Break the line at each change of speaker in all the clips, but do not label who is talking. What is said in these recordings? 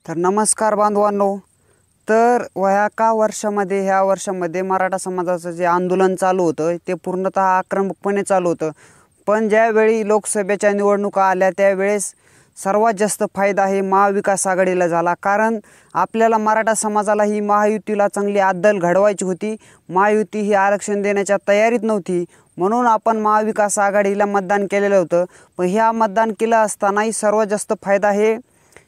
तर नमस्कार बांधवांनो। तर ह्या वर्षामध्ये मराठा समाजाचं जे आंदोलन चालू होतं ते पूर्णतः आक्रमकपणे चालू होतं। पण ज्यावेळी लोकसभेच्या निवडणुका आल्या त्यावेळेस सर्वात जास्त फायदा हे महाविकास आघाडीला झाला। कारण आपल्याला मराठा समाजाला ही महायुतीला चांगली अद्दल घडवायची होती। महायुती ही आरक्षण देण्याच्या तयारीत नव्हती, म्हणून आपण महाविकास आघाडीला मतदान केलेलं होतं। पण ह्या मतदान केलं असतानाही सर्वात जास्त फायदा हे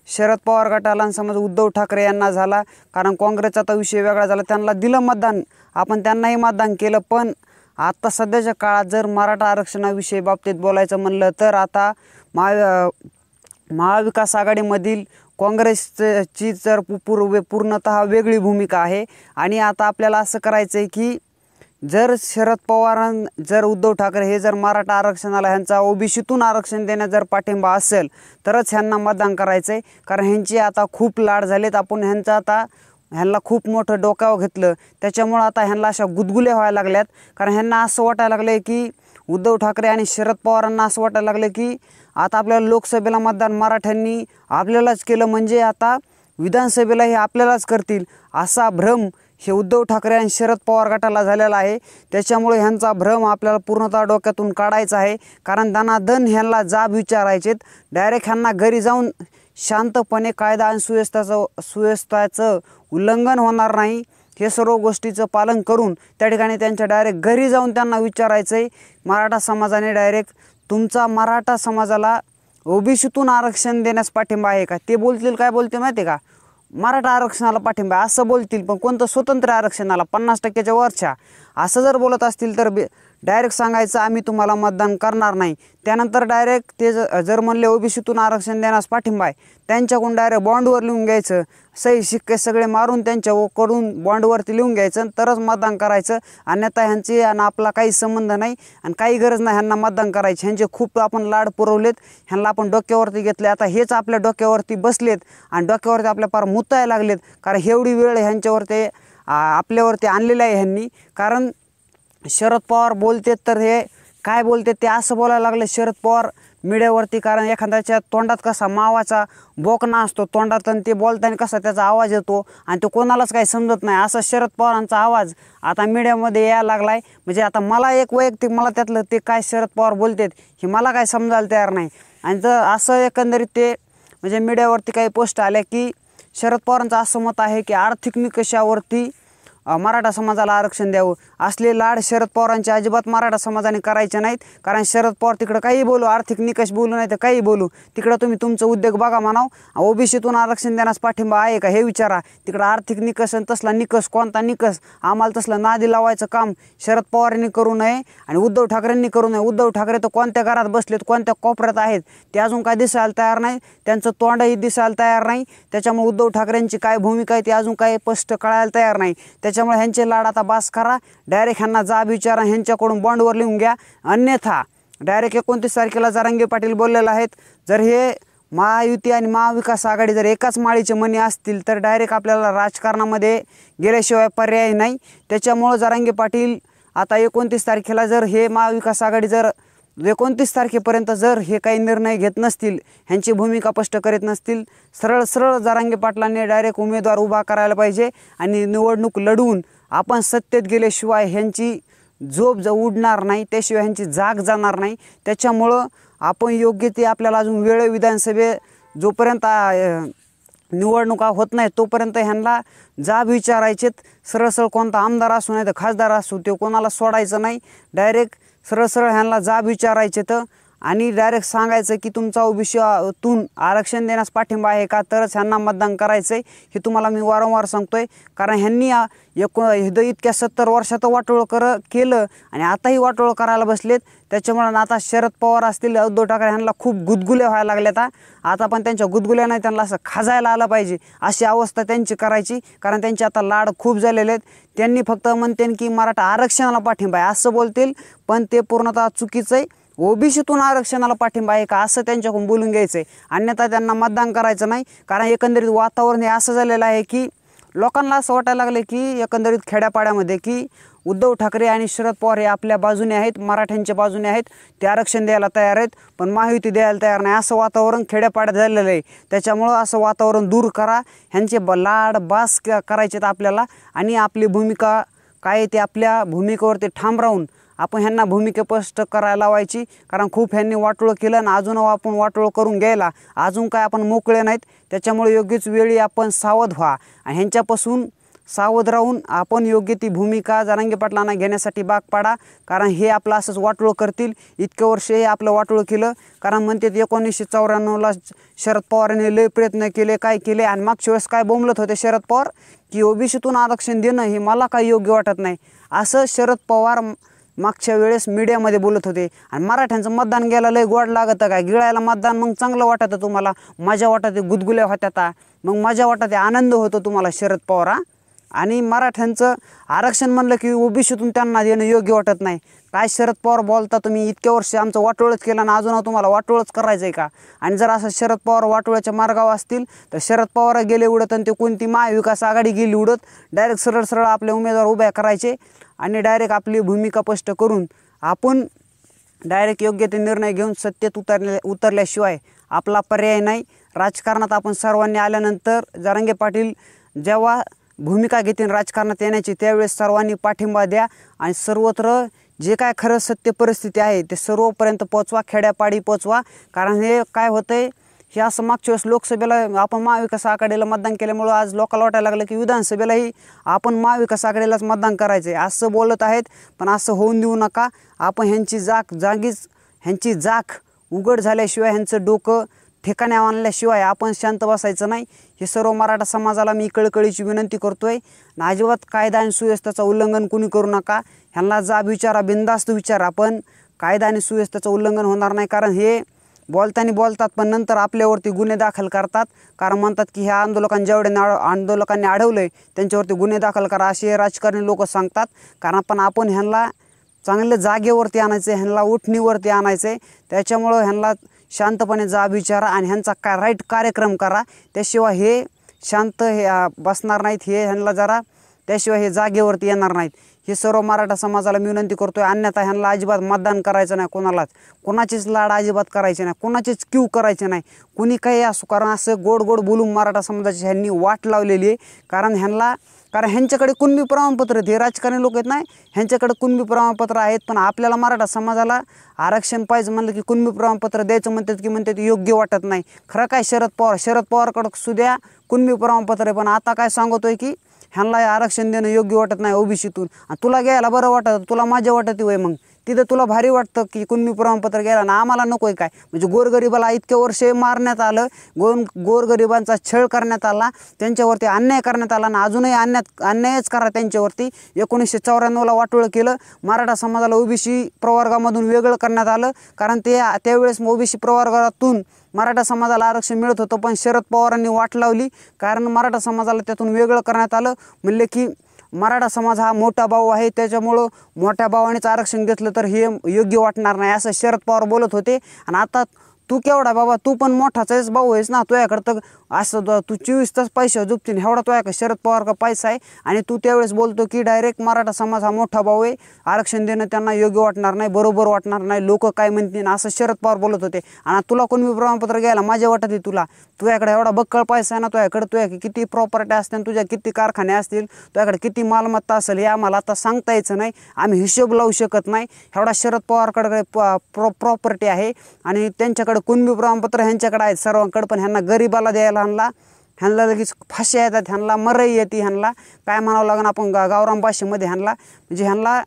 शरद पवार गटाला आणि समज उद्धव ठाकरे यांना झाला। कारण काँग्रेसचा तर विषय वेगळा झाला, त्यांना दिलं मतदान, आपण त्यांनाही मतदान केलं। पण आता सध्याच्या काळात जर मराठा आरक्षणाविषयी बाबतीत बोलायचं म्हणलं तर आता महाविकास आघाडीमधील काँग्रेसची जर पूर्णतः वेगळी भूमिका आहे। आणि आता आपल्याला असं करायचं आहे की जर शरद पवार जर उद्धव ठाकरे हे जर मराठा आरक्षणाला ह्यांचा ओबीसीतून आरक्षण देण्यात जर पाठिंबा असेल तरच ह्यांना मतदान करायचं आहे। कारण ह्यांची आता खूप लाड झालेत, आपण ह्यांना खूप मोठं डोक्यावर घेतलं, त्याच्यामुळे आता ह्यांना अशा गुदगुल्या व्हायला लागल्यात। कारण ह्यांना असं वाटायला लागलं की उद्धव ठाकरे आणि शरद पवारांना असं वाटायला लागलं की आता आपल्याला लोकसभेला मतदान मराठ्यांनी आपल्यालाच केलं, म्हणजे आता विधानसभेला हे आपल्यालाच करतील असा भ्रम हे उद्धव ठाकरे आणि शरद पवार गटाला झालेला आहे। त्याच्यामुळे ह्यांचा भ्रम आपल्याला पूर्णतः डोक्यातून काढायचा आहे। कारण दनादन ह्यांना जाब विचारायचेत, डायरेक्ट ह्यांना घरी जाऊन शांतपणे कायदा आणि सुव्यवस्थेचं उल्लंघन होणार नाही हे सर्व गोष्टीचं पालन करून त्या ठिकाणी त्यांच्या डायरेक्ट घरी जाऊन त्यांना विचारायचं आहे मराठा समाजाने डायरेक्ट तुमचा मराठा समाजाला ओबीसीतून आरक्षण देण्यास पाठिंबा आहे का? ते बोलतील काय बोलतील माहिती आहे का? मराठा आरक्षणाला पाठिंबा असं बोलतील, पण कोणतं स्वतंत्र आरक्षणाला 50%च्या वरच्या असं जर बोलत असतील तर डायरेक्ट सांगायचं आम्ही तुम्हाला मतदान करणार नाही। त्यानंतर डायरेक्ट ते जर म्हणले ओबीसीतून आरक्षण देण्यास पाठिंबा आहे, त्यांच्याकडून डायरेक्ट बॉन्डवर लिहून घ्यायचं, सही शिक्के सगळे मारून त्यांच्याकडून बॉन्डवरती लिहून घ्यायचं, तरच मतदान करायचं। अन्यथा ह्यांची आणि आपला काही संबंध नाही आणि काही गरज नाही ह्यांना मतदान करायची। ह्यांचे खूप आपण लाड पुरवलेत, ह्यांना आपण डोक्यावरती घेतले, आता हेच आपल्या डोक्यावरती बसलेत आणि डोक्यावरती आपल्या पार मुतायला लागलेत। कारण एवढी वेळ ह्यांच्यावरती आपल्यावरती आणलेलं आहे ह्यांनी। कारण शरद पवार बोलते तर हे काय बोलते ते असं बोलायला लागले शरद पवार मीडियावरती। कारण एखाद्याच्या तोंडात कसा मावाचा बोकना असतो तोंडात, आणि ते बोलताना कसा त्याचा आवाज येतो आणि तो कोणालाच काही समजत नाही, असा शरद पवारांचा आवाज आता मीडियामध्ये यायला लागला आहे। म्हणजे आता मला एक वैयक्तिक मला त्यातलं ते काय शरद पवार बोलतात हे मला काय समजायला तयार नाही। आणि जर असं एकंदरीत ते म्हणजे मीडियावरती काही पोस्ट आल्या की शरद पवारांचं असं मत आहे की आर्थिक निकषावरती मराठा समाजाला आरक्षण द्यावं। असले लाड शरद पवारांचे अजिबात मराठा समाजाने करायचे नाहीत। कारण शरद पवार तिकडं काही बोलू, आर्थिक निकष बोलू नाही तर काही बोलू, तिकडं तुम्ही तुमचं उद्योग बघा म्हणाव। ओबीसीतून आरक्षण देण्यास पाठिंबा आहे का हे विचारा, तिकडं आर्थिक निकष आणि तसला निकष कोणता निकष आम्हाला तसलं नादी लावायचं काम शरद पवारांनी करू नये आणि उद्धव ठाकरेंनी करू नये। उद्धव ठाकरे तर कोणत्या घरात बसलेत, कोणत्या कोपऱ्यात आहेत ते अजून काय दिसायला तयार नाही, त्यांचं तोंडही दिसायला तयार नाही। त्याच्यामुळे उद्धव ठाकरेंची काय भूमिका आहे ती अजून काही स्पष्ट कळायला तयार नाही। त्याच्यामुळे ह्यांचे लाड आता बास करा, डायरेक्ट ह्यांना जाब विचारा, ह्यांच्याकडून बॉन्डवर लिहून घ्या। अन्यथा डायरेक्ट 29 तारखेला जरांगे पाटील बोललेले आहेत, जर हे महायुती आणि महाविकास आघाडी जर एकाच माळीचे मणी असतील तर डायरेक्ट आपल्याला राजकारणामध्ये गेल्याशिवाय पर्याय नाही। त्याच्यामुळं जरांगे पाटील आता 29 तारखेला जर हे महाविकास आघाडी जर 29 तारखेपर्यंत जर हे काही निर्णय घेत नसतील, ह्यांची भूमिका स्पष्ट करीत नसतील, सरळ जरांगे पाटलांनी डायरेक्ट उमेदवार उभा करायला पाहिजे आणि निवडणूक लढवून आपण सत्तेत गेल्याशिवाय ह्यांची झोप उडणार नाही, त्याशिवाय ह्यांची जाग जाणार नाही। त्याच्यामुळं आपण योग्य ते आपल्याला अजून वेळ विधानसभे जोपर्यंत निवडणुका होत नाही तोपर्यंत ह्यांना जाब विचारायचेत। सरळ कोणता आमदार असू नाही तर खासदार असू ते कोणाला सोडायचं नाही, डायरेक्ट सरळ ह्यांना जाब विचारायचे तर आणि डायरेक्ट सांगायचं की तुमचा ओबीसीतून आरक्षण देण्यास पाठिंबा आहे का, तरच ह्यांना मतदान करायचं आहे। हे तुम्हाला मी वारंवार सांगतोय, कारण ह्यांनी इतक्या 70 वर्षात वाटोळं केलं आणि आताही वाटोळं करायला बसलेत। त्याच्यामुळे आता शरद पवार असतील, उद्धव ठाकरे ह्यांना खूप गुदगुल्या व्हायला लागल्यात। आता पण त्यांच्या गुदगुल्या नाही, त्यांना असं खाजायला आलं पाहिजे अशी अवस्था त्यांची करायची। कारण त्यांचे आता लाड खूप झालेले आहेत। त्यांनी फक्त म्हणते की मराठा आरक्षणाला पाठिंबा आहे असं बोलतील, पण ते पूर्णतः चुकीचं आहे। ओबीसीतून आरक्षणाला पाठिंबा आहे का असं त्यांच्याकडून बोलून घ्यायचं आहे, अन्यथा त्यांना मतदान करायचं नाही। कारण एकंदरीत वातावरण हे असं झालेलं आहे की लोकांना असं वाटायला लागले की एकंदरीत खेड्यापाड्यामध्ये की उद्धव ठाकरे आणि शरद पवार हे आपल्या बाजूने आहेत, मराठ्यांच्या बाजूने आहेत, ते आरक्षण द्यायला तयार आहेत, पण महायुती द्यायला तयार नाही, असं वातावरण खेड्यापाड्यात झालेलं आहे. त्याच्यामुळं असं वातावरण दूर करा, ह्यांचे लाड बास करायचे आहेत आपल्याला, आणि आपली भूमिका काय ते आपल्या भूमिकेवरती ठाम राहून आपण ह्यांना भूमिका स्पष्ट करायला लावायची. कारण खूप ह्यांनी वाटोळं केलं आणि अजून आपण वाटोळं करून घ्यायला अजून काय आपण मोकळे नाहीत. त्याच्यामुळे योग्यच वेळी आपण सावध व्हा आणि ह्यांच्यापासून सावध राहून आपण योग्य ती भूमिका जरांगे पाटलांना घेण्यासाठी भाग पाडा. कारण हे आपलं असंच वाटोळं करतील. इतकं वर्ष हे आपलं वाटोळं केलं. कारण म्हणते 1994ला शरद पवारांनी लय प्रयत्न केले, काय केले, आणि मागच्या वेळेस काय बोंबलत होते शरद पवार की ओबीसीतून आरक्षण देणं हे मला काही योग्य वाटत नाही, असं शरद पवार मागच्या वेळेस मीडियामध्ये बोलत होते. आणि मराठ्यांचं मतदान घ्यायला लय गोड लागतं काय, गिळायला मतदान मग चांगलं वाटतं तुम्हाला, मजा वाटते, गुदगुल्या होत्या, मग मजा वाटते, आनंद होतो तुम्हाला शरद पवार. आणि मराठ्यांचं आरक्षण म्हणलं की ओबीसीतून त्यांना देणं योग्य वाटत नाही. काय शरद पवार बोलता तुम्ही, इतक्या वर्ष आमचं वाटोळच केलं आणि अजून तुम्हाला वाटोळच करायचं आहे का? आणि जर असं शरद पवार वाटोळ्याच्या मार्गावर असतील तर शरद पवार गेले उडत आणि ते कोणती महाविकास आघाडी गेली उडत. डायरेक्ट सरळ सरळ आपले उमेदवार उभ्या करायचे आणि डायरेक्ट आपली भूमिका स्पष्ट करून आपण डायरेक्ट योग्य ते निर्णय घेऊन सत्तेत उतरल्याशिवाय आपला पर्याय नाही. राजकारणात आपण सर्वांनी आल्यानंतर जरांगे पाटील जेव्हा भूमिका घेतील राजकारणात येण्याची त्यावेळेस सर्वांनी पाठिंबा द्या आणि सर्वत्र जे काय खरं सत्य परिस्थिती आहे ते सर्वपर्यंत पोचवा, खेड्यापाडी पोचवा. कारण हे काय होतं आहे, हे असं मागच्या वेळेस लोकसभेला आपण महाविकास आघाडीला मतदान केल्यामुळं आज लोकांना वाटायला लागलं की विधानसभेलाही आपण महाविकास आघाडीलाच मतदान करायचं आहे असं बोलत आहेत. पण असं होऊन देऊ नका. आपण ह्यांची जाख उघड झाल्याशिवाय, ह्यांचं डोकं ठिकाणी आणल्याशिवाय आपण शांत बसायचं नाही. हे सर्व मराठा समाजाला मी कळकळीची विनंती करतो आहे. अजिबात कायदा आणि सुव्यवस्थेचं उल्लंघन कुणी करू नका. ह्यांना जाब विचारा, बिनधास्त विचारा, पण कायदा आणि सुव्यवस्थेचं उल्लंघन होणार नाही. कारण हे बोलतात पण नंतर आपल्यावरती गुन्हे दाखल करतात. कारण म्हणतात की ह्या आंदोलकांनी अडवलं आहे त्यांच्यावरती गुन्हे दाखल करा, असे राजकारणी लोक सांगतात. कारण आपण ह्यांना चांगलं जागेवरती आणायचं आहे, ह्यांना उठणीवरती आणायचं आहे. त्याच्यामुळं ह्यांना शांतपणे जाब विचारा आणि ह्यांचा राईट कार्यक्रम करा. त्याशिवाय हे शांत बसणार नाहीत. ह्यांना जरा त्याशिवाय हे जागेवरती येणार नाहीत. हे सर्व मराठा समाजाला मी विनंती करतोय. अन्यथा ह्यांना अजिबात मतदान करायचं नाही, कोणाचीच लाड अजिबात करायची नाही, कोणाचीच क्यू करायची नाही, कुणी काही असो. कारण असं गोड गोड बोलून मराठा समाजाची ह्यांनी वाट लावलेली आहे. कारण ह्यांच्याकडे कुणबी प्रमाणपत्र आहेत, हे राजकारणी लोक आहेत नाही, ह्यांच्याकडे कुणबी प्रमाणपत्र आहेत. पण आपल्याला मराठा समाजाला आरक्षण पाहिजे म्हणलं की कुणबी प्रमाणपत्र द्यायचं म्हणतात योग्य वाटत नाही. खरं काय शरद पवारकडं सुद्धा कुणबी प्रमाणपत्र आहे, पण आता काय सांगतोय की ह्यांना आरक्षण देणं योग्य वाटत नाही ओबीसीतून. आणि तुला घ्यायला बरं वाटतं, तुला मजा वाटते वय, मग तिथं तुला भारी वाटतं की कुणबी प्रमाणपत्र घ्यायला ना, आम्हाला नको आहे काय? म्हणजे गोरगरिबाला इतक्या वर्ष मारण्यात आलं, गोरगरिबांचा छळ करण्यात आला, त्यांच्यावरती अन्याय करण्यात आला ना, अजूनही अन्यायच करा त्यांच्यावरती. 1994ला वाटोळं केलं, मराठा समाजाला ओबीसी प्रवर्गामधून वेगळं करण्यात आलं. कारण त्यावेळेस ओबीसी प्रवर्गातून मराठा समाजाला आरक्षण मिळत होतं, पण शरद पवारांनी वाट लावली. कारण मराठा समाजाला त्यातून वेगळं करण्यात आलं. म्हणले की मराठा समाज हा मोठा भाऊ आहे, त्याच्यामुळं मोठ्या भावानेच आरक्षण घेतलं तर हे योग्य वाटणार नाही, असं शरद पवार बोलत होते. आणि आता तू केवढा बाबा, तू पण मोठाच आहेस, भाऊ आहेस ना, तुझ्याकडं तर असं तू 24 तास पैसे झोपतील एवढा तुझ्याकडे शरद पवार का पैसा आहे. आणि तू त्यावेळेस बोलतो की डायरेक्ट मराठा समाज हा मोठा भाऊ आहे, आरक्षण देणं त्यांना योग्य वाटणार नाही, बरोबर वाटणार नाही, लोक काय म्हणतील, असं शरद पवार बोलत होते. आणि तुला कोणी प्रमाणपत्र घ्यायला माझ्या वाटत तुझ्याकडे एवढा बक्कळ पैसा आहे ना, तुझ्याकडे किती प्रॉपर्टी असतील, तुझ्या किती कारखाने असतील, तुझ्याकडे किती मालमत्ता असेल, हे आम्हाला आता सांगता यायचं नाही, आम्ही हिशोब लावू शकत नाही. एवढा शरद पवारकडे प्रॉपर्टी आहे आणि त्यांच्याकडे कुणबी प्रमाणपत्र ह्यांच्याकडे आहेत सर्वांकडे. पण ह्यांना गरिबाला द्यायला ह्यांना लगेच फाशी येतात, ह्यांना मरई येते, ह्यांना काय म्हणावं लागेल आपण गावरान भाषेमध्ये, ह्यांना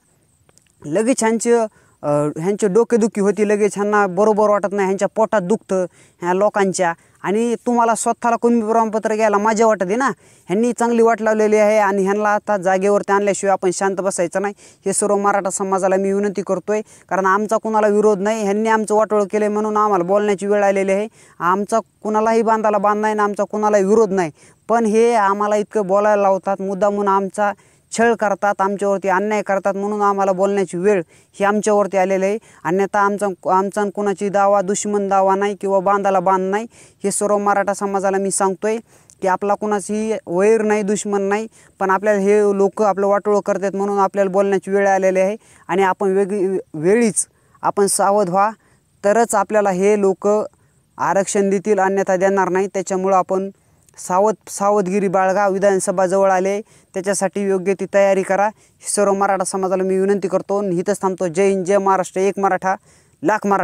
लगेच ह्यांची डोकेदुखी होती, लगेच ह्यांना बरोबर वाटत नाही, ह्यांच्या पोटात दुखतं ह्या लोकांच्या. आणि तुम्हाला स्वतःला कुणबी प्रमाणपत्र घ्यायला मजा वाटते ना, ह्यांनी चांगली वाट लावलेली आहे. आणि ह्यांना आता जागेवरती आणल्याशिवाय आपण शांत बसायचं नाही. हे सर्व मराठा समाजाला मी विनंती करतोय. कारण आमचा कुणाला विरोध नाही, ह्यांनी आमचं वाटोळं केलं म्हणून आम्हाला बोलण्याची वेळ आलेली आहे. आमचा कुणालाही बांध नाही ना, आमचा कुणालाही विरोध नाही. पण हे आम्हाला इतकं बोलायला लावतात, मुद्दामून आमचा छळ करतात, आमच्यावरती अन्याय करतात, म्हणून आम्हाला बोलण्याची वेळ ही आमच्यावरती आलेली आहे. अन्यथा आमचा कुणाची दुश्मन दावा नाही किंवा बांधाला बांध नाही. हे सर्व मराठा समाजाला मी सांगतोय की आपला कुणाची वैर नाही, दुश्मन नाही, पण आपल्याला हे लोक आपलं वाटोळं करतात म्हणून आपल्याला बोलण्याची वेळ आलेली आहे. आणि आपण वेळीच आपण सावध व्हा, तरच आपल्याला हे लोक आरक्षण देतील, अन्यथा देणार नाही. त्याच्यामुळं आपण सावधगिरी बाळगा. विधानसभा जवळ आले, त्याच्यासाठी योग्य ती तयारी करा. सर्व मराठा समाजाला मी विनंती करतो. इथंच थांबतो. जय हिंद, जय महाराष्ट्र, एक मराठा लाख मराठा.